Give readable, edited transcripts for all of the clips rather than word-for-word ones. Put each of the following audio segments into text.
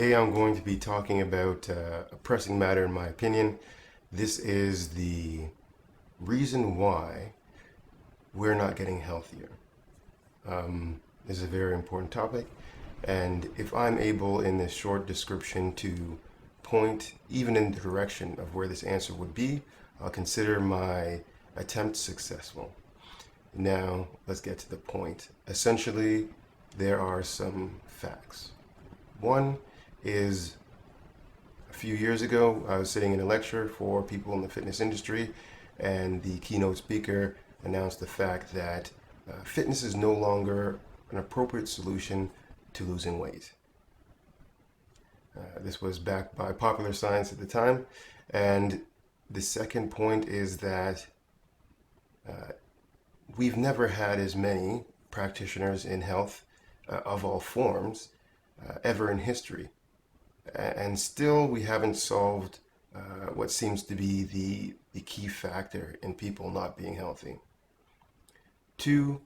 Today I'm going to be talking about a pressing matter in my opinion. This is the reason why we're not getting healthier. This is a very important topic, and if I'm able in this short description to point even in the direction of where this answer would be, I'll consider my attempt successful. Now, let's get to the point. Essentially, there are some facts. One is a few years ago, I was sitting in a lecture for people in the fitness industry, and the keynote speaker announced the fact that fitness is no longer an appropriate solution to losing weight. This was backed by popular science at the time. And the second point is that we've never had as many practitioners in health of all forms ever in history. And still we haven't solved what seems to be the key factor in people not being healthy. Two,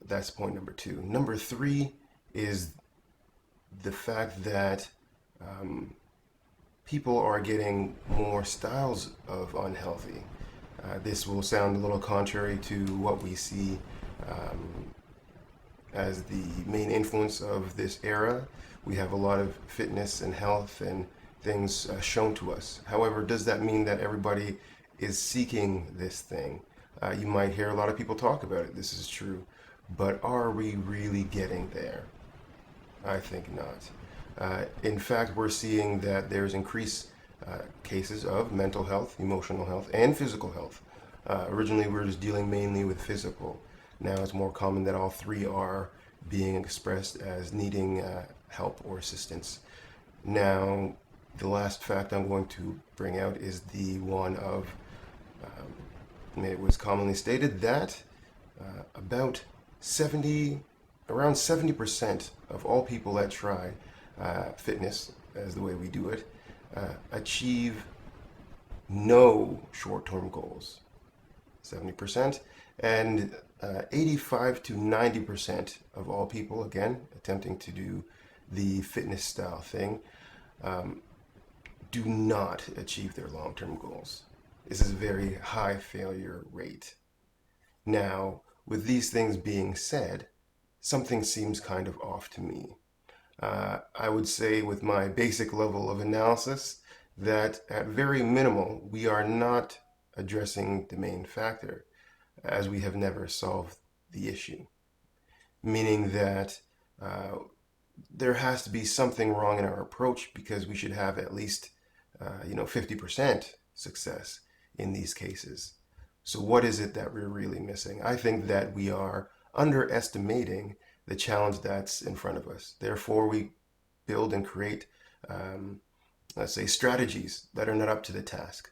that's point number two. Number three is the fact that people are getting more styles of unhealthy. This will sound a little contrary to what we see as the main influence of this era. We have a lot of fitness and health and things shown to us. However, does that mean that everybody is seeking this thing? You might hear a lot of people talk about it. This is true. But are we really getting there? I think not. In fact, we're seeing that there's increased cases of mental health, emotional health, and physical health. Originally, we were just dealing mainly with physical. Now it's more common that all three are being expressed as needing help or assistance. Now, the last fact I'm going to bring out is the one of it was commonly stated that about 70, around 70% of all people that try fitness as the way we do it achieve no short-term goals. 70%. And 85 to 90% of all people, again, attempting to do the fitness style thing, do not achieve their long-term goals. This is a very high failure rate. Now, with these things being said, something seems kind of off to me. I would say with my basic level of analysis that at very minimal, we are not addressing the main factor, as we have never solved the issue. Meaning that there has to be something wrong in our approach, because we should have at least 50% success in these cases. So what is it that we're really missing? I think that we are underestimating the challenge that's in front of us. Therefore, we build and create, let's say, strategies that are not up to the task.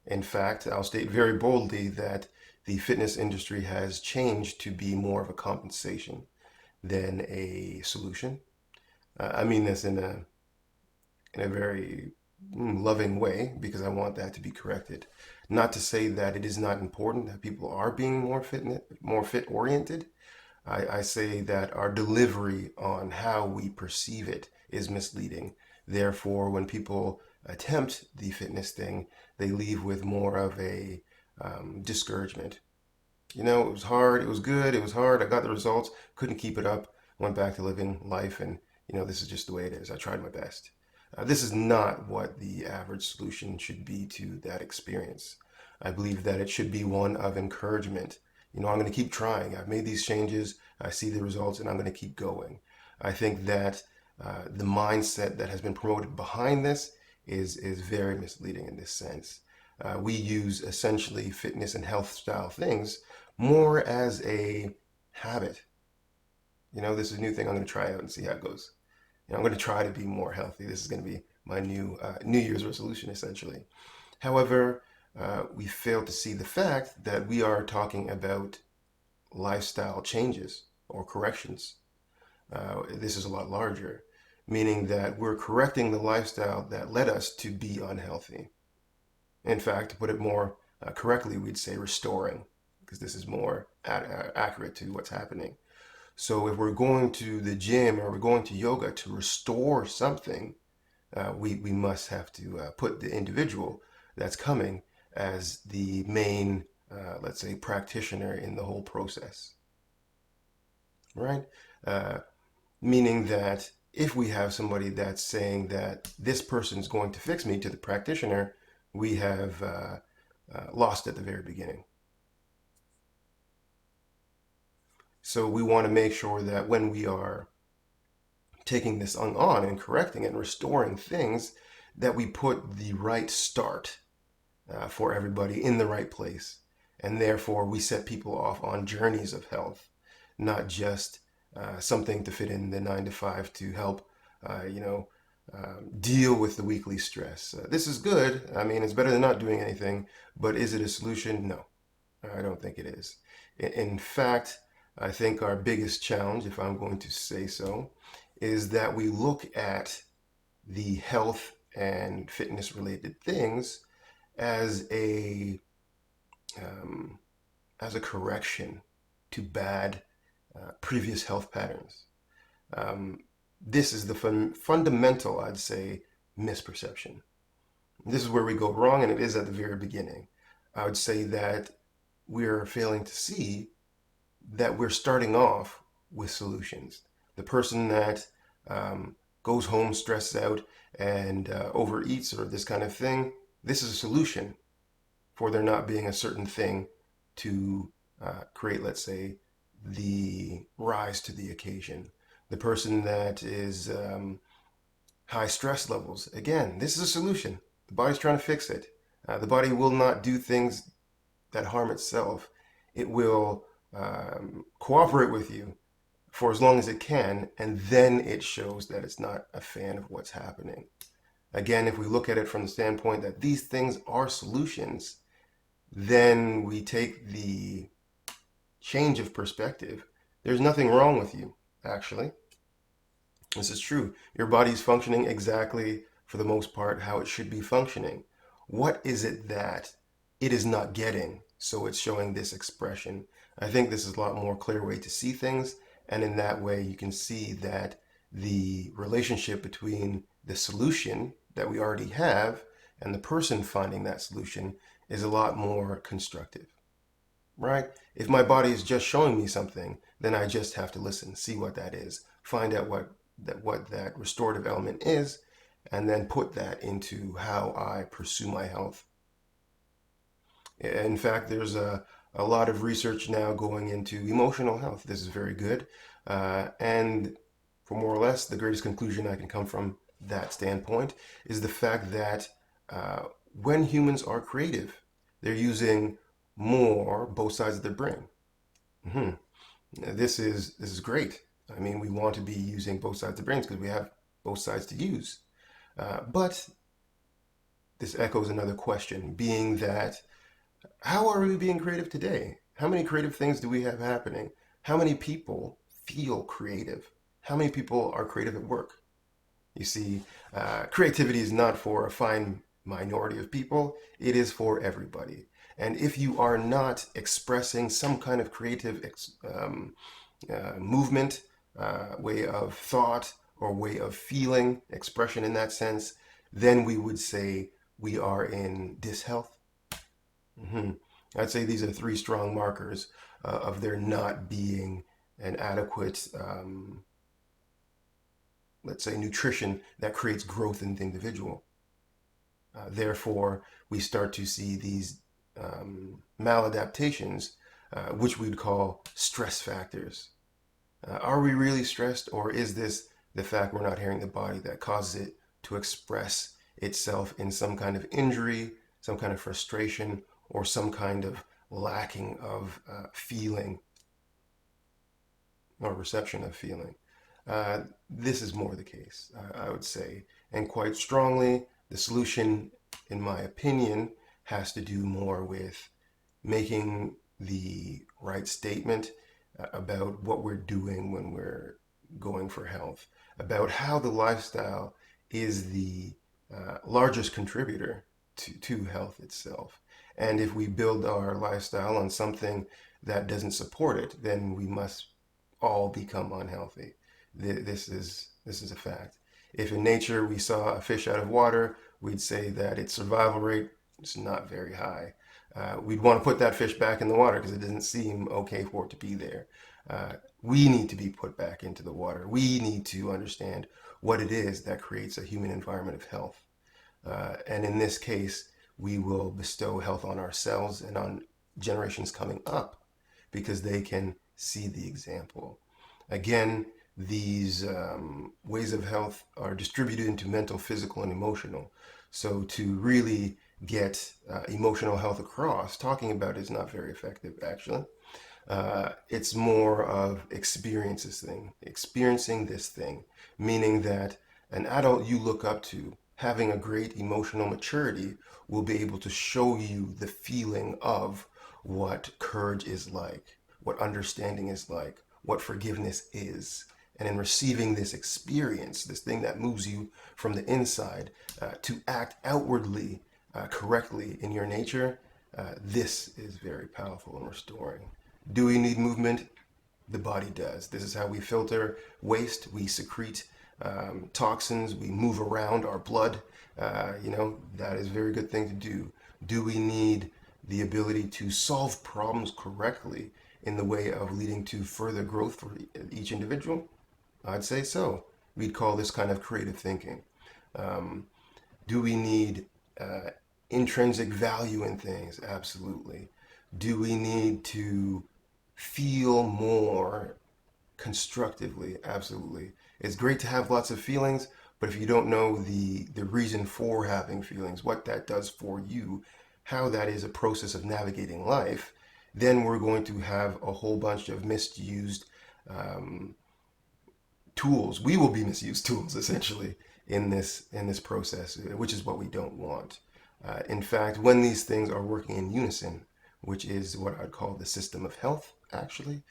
In fact, I'll state very boldly that the fitness industry has changed to be more of a compensation than a solution. I mean this in a very loving way, because I want that to be corrected. Not to say that it is not important that people are being more fit oriented. I say that our delivery on how we perceive it is misleading. Therefore, when people attempt the fitness thing, they leave with more of a discouragement. It was hard, it was good, it was hard, I got the results, couldn't keep it up, went back to living life, and this is just the way it is. I tried my best. This is not what the average solution should be to that experience. I believe that it should be one of encouragement. I'm going to keep trying. I've made these changes, I see the results, and I'm going to keep going. I think that the mindset that has been promoted behind this is very misleading in this sense. We use essentially fitness and health style things more as a habit. This is a new thing I'm going to try out and see how it goes. I'm going to try to be more healthy. This is going to be my new New Year's resolution, essentially. However, we fail to see the fact that we are talking about lifestyle changes or corrections. This is a lot larger, meaning that we're correcting the lifestyle that led us to be unhealthy. In fact, to put it more correctly, we'd say restoring, because this is more accurate to what's happening. So if we're going to the gym or we're going to yoga to restore something, we must have to put the individual that's coming as the main, let's say, practitioner in the whole process, right? Uh, Meaning that if we have somebody that's saying that this person's going to fix me to the practitioner, we have lost at the very beginning. So we want to make sure that when we are taking this on and correcting and restoring things, that we put the right start for everybody in the right place. And therefore, we set people off on journeys of health, not just something to fit in the 9 to 5 to help, you know, deal with the weekly stress. This is good. I mean, it's better than not doing anything, but is it a solution? No, I don't think it is. In fact, I think our biggest challenge, if I'm going to say so, is that we look at the health and fitness related things as a um, as a correction to bad previous health patterns. Um, this is the fundamental, I'd say, misperception. This is where we go wrong, and it is at the very beginning. I would say that we're failing to see that we're starting off with solutions. The person that goes home stressed out and overeats or this kind of thing, this is a solution for there not being a certain thing to create, let's say, the rise to the occasion. The person that is high stress levels, again, this is a solution. The body's trying to fix it. The body will not do things that harm itself. It will cooperate with you for as long as it can, and then it shows that it's not a fan of what's happening. Again, if we look at it from the standpoint that these things are solutions, then we take the change of perspective. There's nothing wrong with you, actually. This is true. Your body's functioning exactly, for the most part, how it should be functioning. What is it that it is not getting? So it's showing this expression. I think this is a lot more clear way to see things. And in that way, you can see that the relationship between the solution that we already have and the person finding that solution is a lot more constructive, right? If my body is just showing me something, then I just have to listen, see what that is, find out what that restorative element is, and then put that into how I pursue my health. In fact, there's a lot of research now going into emotional health. This is very good. And for more or less, the greatest conclusion I can come from that standpoint is the fact that when humans are creative, they're using more both sides of their brain. Mm-hmm. This is great. I mean, we want to be using both sides of the brains because we have both sides to use. But this echoes another question, being that how are we being creative today? How many creative things do we have happening? How many people feel creative? How many people are creative at work? You see, creativity is not for a fine minority of people, it is for everybody. And if you are not expressing some kind of creative movement, way of thought, or way of feeling, expression in that sense, then we would say we are in dishealth. Mm-hmm. I'd say these are three strong markers of there not being an adequate, let's say, nutrition that creates growth in the individual. Therefore, we start to see these maladaptations, which we'd call stress factors. Are we really stressed, or is this the fact we're not hearing the body that causes it to express itself in some kind of injury, some kind of frustration, or some kind of lacking of feeling or reception of feeling? This is more the case, I would say. And quite strongly, the solution, in my opinion, has to do more with making the right statement about what we're doing when we're going for health, about how the lifestyle is the largest contributor to health itself. And if we build our lifestyle on something that doesn't support it, then we must all become unhealthy. This is a fact. If in nature we saw a fish out of water, we'd say that its survival rate is not very high. We'd want to put that fish back in the water because it doesn't seem okay for it to be there. We need to be put back into the water. We need to understand what it is that creates a human environment of health. And in this case, we will bestow health on ourselves and on generations coming up because they can see the example. Again, these ways of health are distributed into mental, physical, and emotional. So to really get emotional health across, talking about it is not very effective, actually. It's more of experiencing this thing, meaning that an adult you look up to having a great emotional maturity will be able to show you the feeling of what courage is like, what understanding is like, what forgiveness is. And in receiving this experience, this thing that moves you from the inside to act outwardly correctly in your nature, this is very powerful and restoring. Do we need movement? The body does. This is how we filter waste. We secrete toxins. We move around our blood. That is a very good thing to do. Do we need the ability to solve problems correctly in the way of leading to further growth for each individual? I'd say so. We'd call this kind of creative thinking. Do we need intrinsic value in things? Absolutely. Do we need to feel more constructively? Absolutely. It's great to have lots of feelings, but if you don't know the reason for having feelings, what that does for you, how that is a process of navigating life, then we're going to have a whole bunch of misused tools. We will be misused tools essentially in this process, which is what we don't want. In fact, when these things are working in unison, which is what I'd call the system of health, actually,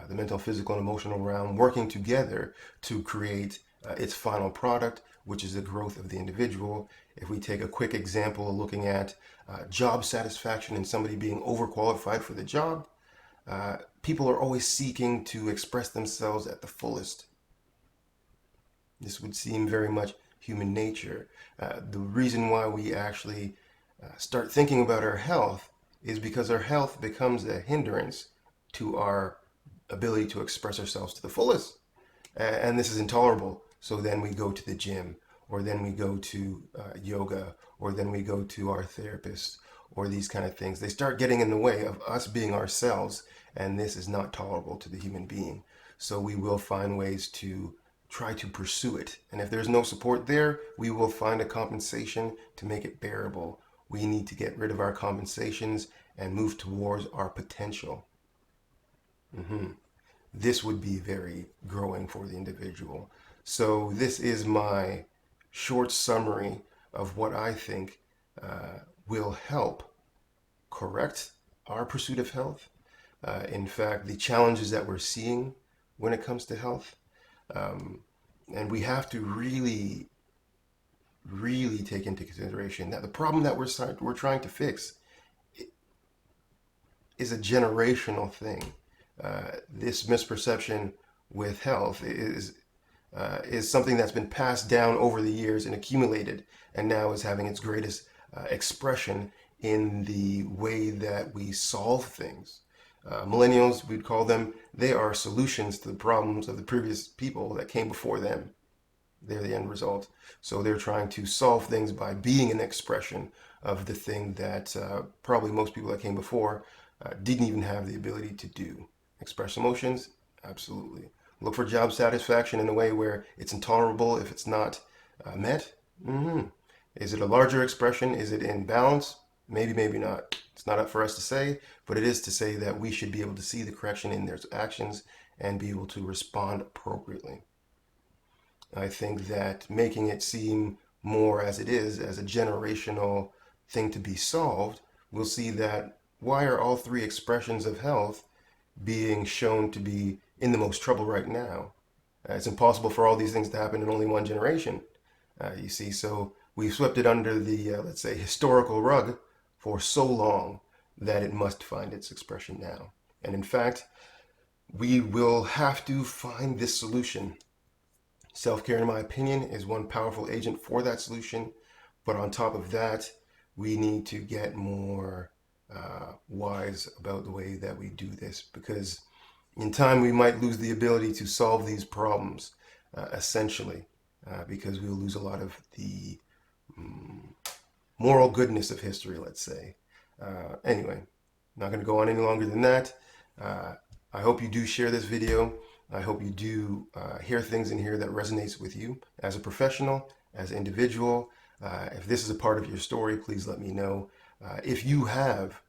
the mental, physical, and emotional realm working together to create its final product, which is the growth of the individual. If we take a quick example of looking at job satisfaction and somebody being overqualified for the job, people are always seeking to express themselves at the fullest. This would seem very much human nature. The reason why we actually start thinking about our health is because our health becomes a hindrance to our ability to express ourselves to the fullest. And this is intolerable. So then we go to the gym, or then we go to yoga, or then we go to our therapist, or these kind of things. They start getting in the way of us being ourselves, and this is not tolerable to the human being. So we will find ways to try to pursue it. And if there's no support there, we will find a compensation to make it bearable. We need to get rid of our compensations and move towards our potential. This would be very growing for the individual. So this is my short summary of what I think will help correct our pursuit of health. In fact, the challenges that we're seeing when it comes to health. And we have to really, really take into consideration that the problem that we're trying to fix is a generational thing. This misperception with health is something that's been passed down over the years and accumulated, and now is having its greatest expression in the way that we solve things. Millennials, we'd call them, they are solutions to the problems of the previous people that came before them. They're the end result. So they're trying to solve things by being an expression of the thing that probably most people that came before didn't even have the ability to do. Express emotions? Absolutely. Look for job satisfaction in a way where it's intolerable if it's not met? Is it a larger expression? Is it in balance? Maybe, maybe not. It's not up for us to say, but it is to say that we should be able to see the correction in their actions and be able to respond appropriately. I think that making it seem more as it is, as a generational thing to be solved, we'll see that why are all three expressions of health being shown to be in the most trouble right now? It's impossible for all these things to happen in only one generation. You see, so we've swept it under the, let's say, historical rug for so long that it must find its expression now. And in fact, we will have to find this solution. Self-care, in my opinion, is one powerful agent for that solution. But on top of that, we need to get more wise about the way that we do this, because in time we might lose the ability to solve these problems, essentially, because we'll lose a lot of the moral goodness of history, let's say. Anyway, not going to go on any longer than that. I hope you do share this video. I hope you do hear things in here that resonates with you as a professional, as an individual. If this is a part of your story, please let me know. If you have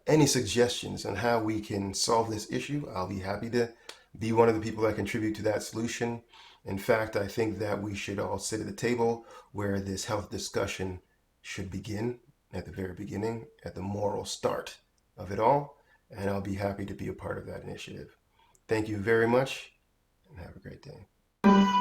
any suggestions on how we can solve this issue, I'll be happy to be one of the people that contribute to that solution. In fact, I think that we should all sit at the table where this health discussion should begin, at the very beginning, at the moral start of it all, and I'll be happy to be a part of that initiative. Thank you very much, and have a great day.